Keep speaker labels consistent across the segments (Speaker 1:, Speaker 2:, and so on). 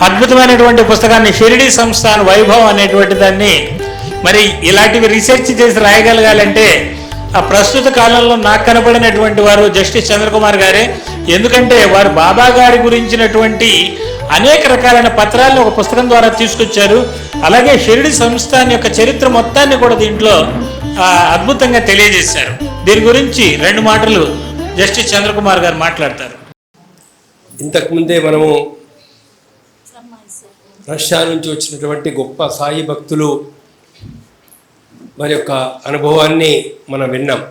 Speaker 1: అద్భుతమైనటువంటి పుస్తకాన్ని షిరిడి సంస్థాన్ వైభవం అనేటువంటి దాన్ని మరి ఇలాంటివి రీసెర్చ్ చేసి రాయగలగాలంటే ఆ ప్రస్తుత కాలంలో నాకు కనపడినటువంటి వారు జస్టిస్ చంద్రకుమార్ గారే. ఎందుకంటే వారు బాబా గారి గురించినటువంటి అనేక రకాలైన పత్రాలను ఒక పుస్తకం ద్వారా తీసుకొచ్చారు. అలాగే షిరిడి సంస్థాన్ యొక్క చరిత్ర మొత్తాన్ని కూడా దీంట్లో అద్భుతంగా తెలియజేశారు. దీని గురించి 2 మాటలు జస్టిస్ చంద్రకుమార్ గారు మాట్లాడతారు.
Speaker 2: ఇంతకుముందే మనము రష్యా నుంచి వచ్చినటువంటి గొప్ప సాయి భక్తులు వారి యొక్క అనుభవాన్ని మనం విన్నాం.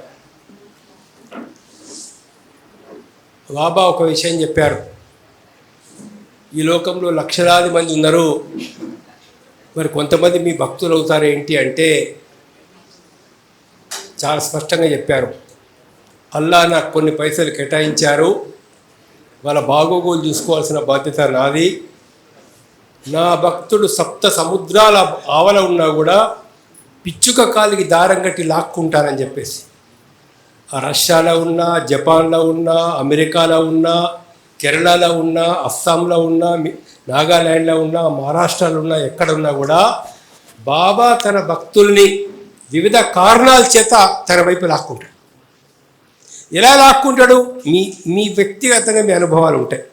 Speaker 2: బాబా ఒక విషయం చెప్పారు, ఈ లోకంలో లక్షలాది మంది ఉన్నారు, మరి కొంతమంది మీ భక్తులు అవుతారు ఏంటి అంటే చాలా స్పష్టంగా చెప్పారు. అల్లా నాకు కొన్ని పైసలు కేటాయించారు, వాళ్ళ బాగోగులు చూసుకోవాల్సిన బాధ్యత నాది. నా భక్తుడు 7 సముద్రాల ఆవల ఉన్నా కూడా పిచ్చుక కాలికి దారం కట్టి లాక్కుంటానని చెప్పేసి ఆ రష్యాలో ఉన్నా, జపాన్లో ఉన్నా, అమెరికాలో ఉన్నా, కేరళలో ఉన్నా, అస్సాంలో ఉన్నా, నాగాల్యాండ్లో ఉన్నా, మహారాష్ట్రలో ఉన్నా, ఎక్కడున్నా కూడా బాబా తన భక్తుల్ని వివిధ కారణాల చేత తన వైపు లాక్కుంటాడు. ఎలా లాక్కుంటాడు? మీ వ్యక్తిగతంగా మీ అనుభవాలు ఉంటాయి.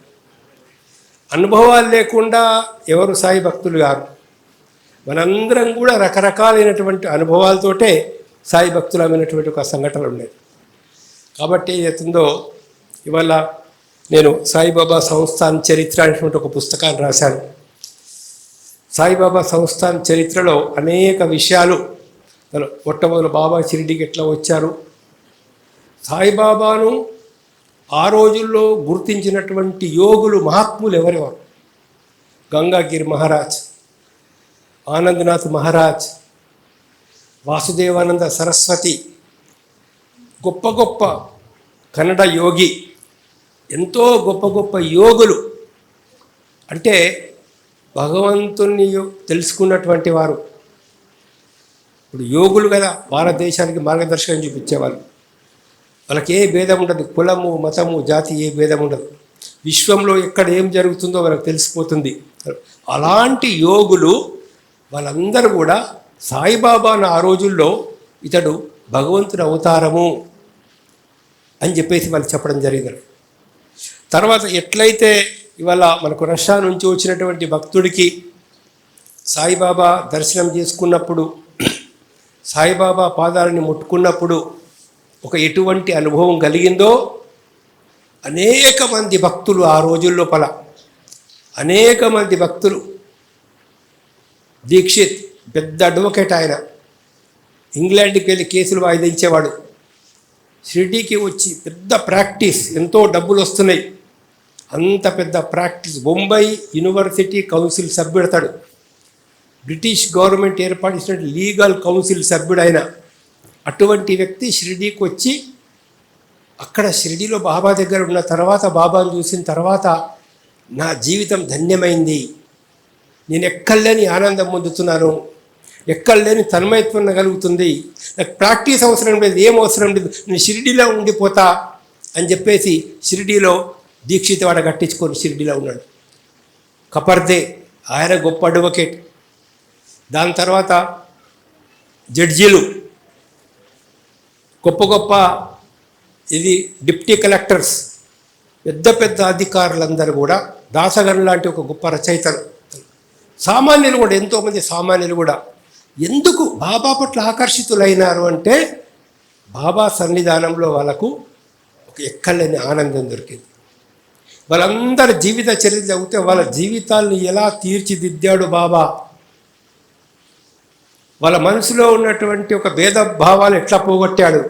Speaker 2: అనుభవాలు లేకుండా ఎవరు సాయి భక్తులు గారు. మనందరం కూడా రకరకాలైనటువంటి అనుభవాలతోటే సాయి భక్తులమైనటువంటి ఒక సంఘటన ఉండేది. కాబట్టి ఏదైతుందో ఇవాళ నేను సాయిబాబా సంస్థాన్ చరిత్ర అనేటువంటి ఒక పుస్తకాన్ని రాశాను. సాయిబాబా సంస్థాన్ చరిత్రలో అనేక విషయాలు, మొట్టమొదటి బాబా షిరిడీకి ఎట్లా వచ్చారు, సాయిబాబాను ఆ రోజుల్లో గుర్తించినటువంటి యోగులు మహాత్ములు ఎవరెవరు, గంగాగిరి మహారాజ్, ఆనందనాథ్ మహారాజ్, వాసుదేవానంద సరస్వతి, గొప్ప గొప్ప కన్నడ యోగి, ఎంతో గొప్ప గొప్ప యోగులు, అంటే భగవంతుని తెలుసుకున్నటువంటి వారు. ఇప్పుడు యోగులు కదా భారతదేశానికి మార్గదర్శకం చూపించేవాళ్ళు. వాళ్ళకి ఏ భేదం ఉండదు, కులము మతము జాతి ఏ భేదం ఉండదు. విశ్వంలో ఎక్కడ ఏం జరుగుతుందో వాళ్ళకి తెలిసిపోతుంది. అలాంటి యోగులు వాళ్ళందరూ కూడా సాయిబాబాను ఆ రోజుల్లో ఇతడు భగవంతుని అవతారము అని చెప్పేసి వాళ్ళు చెప్పడం జరిగింది. తర్వాత ఎట్లయితే ఇవాళ మనకు రష్యా నుంచి వచ్చినటువంటి భక్తుడికి సాయిబాబా దర్శనం చేసుకున్నప్పుడు, సాయిబాబా పాదాలని ముట్టుకున్నప్పుడు ఒక ఎటువంటి అనుభవం కలిగిందో, అనేక మంది భక్తులు ఆ రోజుల్లో అనేక మంది భక్తులు, దీక్షిత్ పెద్ద అడ్వకేట్, ఆయన ఇంగ్లాండ్కి వెళ్ళి కేసులు వాయిదించేవాడు, షిరిడీకి వచ్చి పెద్ద ప్రాక్టీస్, ఎంతో డబ్బులు వస్తున్నాయి, అంత పెద్ద ప్రాక్టీస్, బొంబాయి యూనివర్సిటీ కౌన్సిల్ సభ్యుడతాడు, బ్రిటిష్ గవర్నమెంట్ ఏర్పాటు చేసినట్టు లీగల్ కౌన్సిల్ సభ్యుడు ఆయన. అటువంటి వ్యక్తి షిరిడీకి వచ్చి అక్కడ షిరిడీలో బాబా దగ్గర ఉన్న తర్వాత, బాబాను చూసిన తర్వాత నా జీవితం ధన్యమైంది, నేను ఎక్కడలేని ఆనందం పొందుతున్నాను, ఎక్కడలేని తన్మయత్వం కలుగుతుంది, నాకు ప్రాక్టీస్ అవసరం లేదు, ఏం అవసరం లేదు, నేను షిరిడీలో ఉండిపోతా అని చెప్పేసి షిరిడీలో దీక్షిత వాడ కట్టించుకొని షిరిడీలో ఉన్నాడు. కపర్దే ఆయన గొప్ప అడ్వకేట్. దాని తర్వాత జడ్జీలు, గొప్ప గొప్ప డిప్టీ కలెక్టర్స్, పెద్ద పెద్ద అధికారులందరూ కూడా, దాసగన్ లాంటి ఒక గొప్ప రచయితలు, సామాన్యులు కూడా, ఎంతోమంది సామాన్యులు కూడా ఎందుకు బాబా పట్ల ఆకర్షితులైనారు అంటే బాబా సన్నిధానంలో వాళ్ళకు ఒక ఎక్కలేని ఆనందం దొరికింది. వాళ్ళందరి జీవిత చరిత్ర చదివితే వాళ్ళ జీవితాలను ఎలా తీర్చిదిద్దాడు బాబా, వాళ్ళ మనసులో ఉన్నటువంటి ఒక భేదభావాలు ఎట్లా పోగొట్టాడు,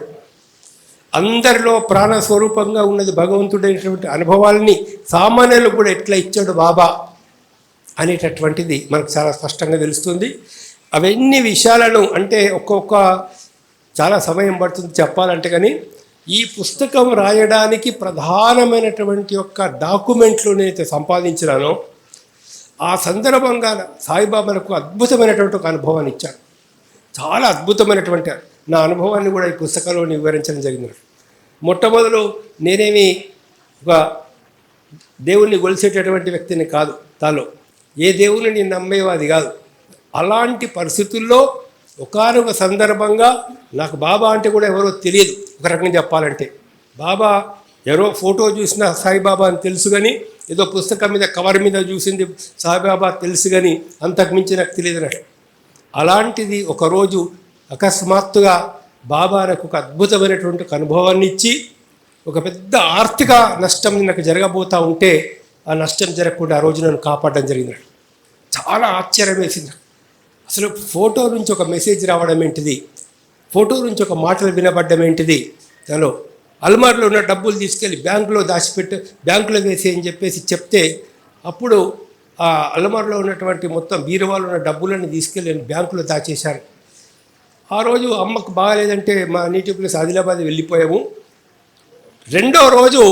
Speaker 2: అందరిలో ప్రాణస్వరూపంగా ఉన్నది భగవంతుడైనటువంటి అనుభవాలని సామాన్యులకు కూడా ఎట్లా ఇచ్చాడు బాబా అనేటటువంటిది మనకు చాలా స్పష్టంగా తెలుస్తుంది. అవన్నీ విషయాలను అంటే ఒక్కొక్క చాలా సమయం పడుతుంది చెప్పాలంటే, కానీ ఈ పుస్తకం రాయడానికి ప్రధానమైనటువంటి యొక్క డాక్యుమెంట్లు నేనైతే సంపాదించినానో ఆ సందర్భంగా సాయిబాబాకు అద్భుతమైనటువంటి ఒక అనుభవాన్ని ఇచ్చాడు. చాలా అద్భుతమైనటువంటి నా అనుభవాన్ని కూడా ఈ పుస్తకంలో వివరించడం జరిగింది. మొట్టమొదలు నేనేమి ఒక దేవుణ్ణి గొలిసేటటువంటి వ్యక్తిని కాదు, తాలో ఏ దేవుని నేను నమ్మేవో అది కాదు. అలాంటి పరిస్థితుల్లో ఒకానొక సందర్భంగా నాకు బాబా అంటే కూడా ఎవరో తెలియదు. ఒక రకంగా చెప్పాలంటే బాబా ఎవరో ఫోటో చూసిన సాయిబాబా అని తెలుసు కానీ, ఏదో పుస్తకం మీద కవర్ మీద చూసింది సాయిబాబా తెలుసు కానీ అంతకుమించి నాకు తెలియదు నాకు. అలాంటిది ఒకరోజు అకస్మాత్తుగా బాబా నాకు ఒక అద్భుతమైనటువంటి ఒక అనుభవాన్ని ఇచ్చి ఒక పెద్ద ఆర్థిక నష్టం నాకు జరగబోతూ ఉంటే ఆ నష్టం జరగకుండా ఆ రోజు నన్ను కాపాడడం జరిగింది. చాలా ఆశ్చర్యం వేసింది. అసలు ఫోటో నుంచి ఒక మెసేజ్ రావడం ఏంటిది, ఫోటో నుంచి ఒక మాటలు వినబడ్డం ఏంటిది, దానిలో అల్మార్లో ఉన్న డబ్బులు తీసుకెళ్ళి బ్యాంకులో బ్యాంకులో వేసి అని చెప్పేసి చెప్తే అప్పుడు ఆ అల్మార్లో ఉన్నటువంటి మొత్తం బీరువాలో ఉన్న డబ్బులను తీసుకెళ్ళి బ్యాంకులో దాచేశాను. ఆ రోజు అమ్మకు బాగాలేదంటే మా నీటి ప్లేస్ ఆదిలాబాద్ వెళ్ళిపోయాము. రెండో రోజు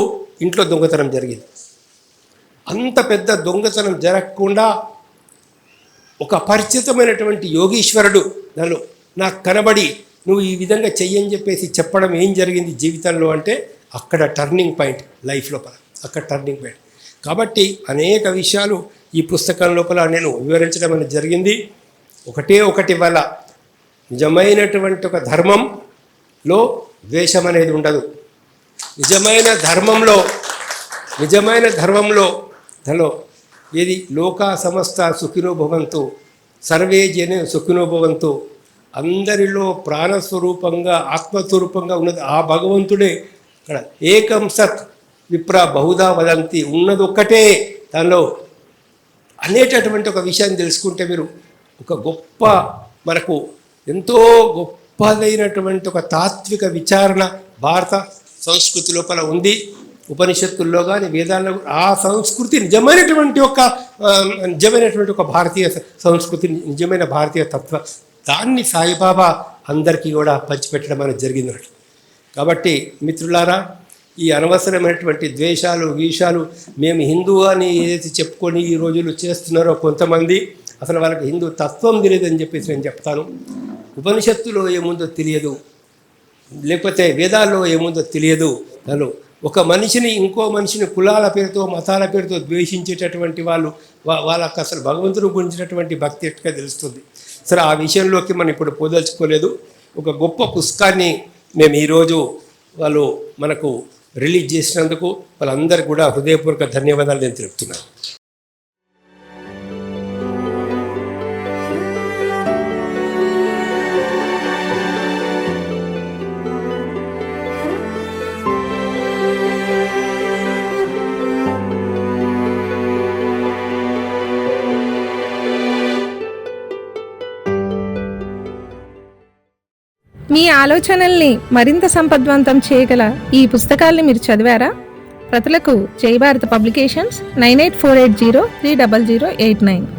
Speaker 2: ఇంట్లో దొంగతనం జరిగింది. అంత పెద్ద దొంగతనం జరగకుండా ఒక పరిచితమైనటువంటి యోగీశ్వరుడు నన్ను నాకు కనబడి నువ్వు ఈ విధంగా చెయ్యని చెప్పేసి చెప్పడం ఏం జరిగింది జీవితంలో అంటే అక్కడ టర్నింగ్ పాయింట్ లైఫ్ లోపల, అక్కడ టర్నింగ్ పాయింట్. కాబట్టి అనేక విషయాలు ఈ పుస్తకం లోపల నేను వివరించడం అనేది జరిగింది. ఒకటి వల్ల నిజమైనటువంటి ఒక ధర్మంలో ద్వేషం అనేది ఉండదు. నిజమైన ధర్మంలో దానిలో ఏది లోకా సమస్త సుఖినో భవంతు సర్వే జనే సుఖినో భవంతు, అందరిలో ప్రాణస్వరూపంగా ఆత్మస్వరూపంగా ఉన్నది ఆ భగవంతుడే. ఇక్కడ ఏకం సత్ విప్ర బహుదా వదంతి, ఉన్నది ఒక్కటే దానిలో అనేటటువంటి ఒక విషయాన్ని తెలుసుకుంటే మీరు ఒక గొప్ప మనకు ఎంతో గొప్పదైనటువంటి ఒక తాత్విక విచారణ భారత సంస్కృతి లోపల ఉంది. ఉపనిషత్తుల్లో కానీ వేదాల్లో ఆ సంస్కృతి నిజమైనటువంటి ఒక భారతీయ సంస్కృతి, నిజమైన భారతీయ తత్వ దాన్ని సాయిబాబా అందరికీ కూడా పంచిపెట్టడం అనేది జరిగింది. కాబట్టి మిత్రులారా, ఈ అనవసరమైనటువంటి ద్వేషాలు గీషాలు మేము హిందూ అని ఏదైతే చెప్పుకొని ఈ రోజులు చేస్తున్నారో కొంతమంది, అసలు వాళ్ళకి హిందూ తత్వం తెలియదని చెప్పేసి నేను చెప్తాను. ఉపనిషత్తులో ఏముందో తెలియదు, లేకపోతే వేదాల్లో ఏముందో తెలియదు. తను ఒక మనిషిని ఇంకో మనిషిని కులాల పేరుతో మతాల పేరుతో ద్వేషించేటటువంటి వాళ్ళకి అసలు భగవంతుని గురించినటువంటి భక్తి ఎట్టుగా తెలుస్తుంది. సరే, ఆ విషయంలోకి మనం ఇప్పుడు పోదలుచుకోలేదు. ఒక గొప్ప పుస్తకాన్ని మేము ఈరోజు వాళ్ళు మనకు రిలీజ్ చేసినందుకు వాళ్ళందరికీ కూడా హృదయపూర్వక ధన్యవాదాలు నేను తెలుపుతున్నాను.
Speaker 3: మీ ఆలోచనల్ని మరింత సంపద్వంతం చేయగల ఈ పుస్తకాల్ని మీరు చదివారా? ప్రతులకు జై భారత్ పబ్లికేషన్స్ 9848030089.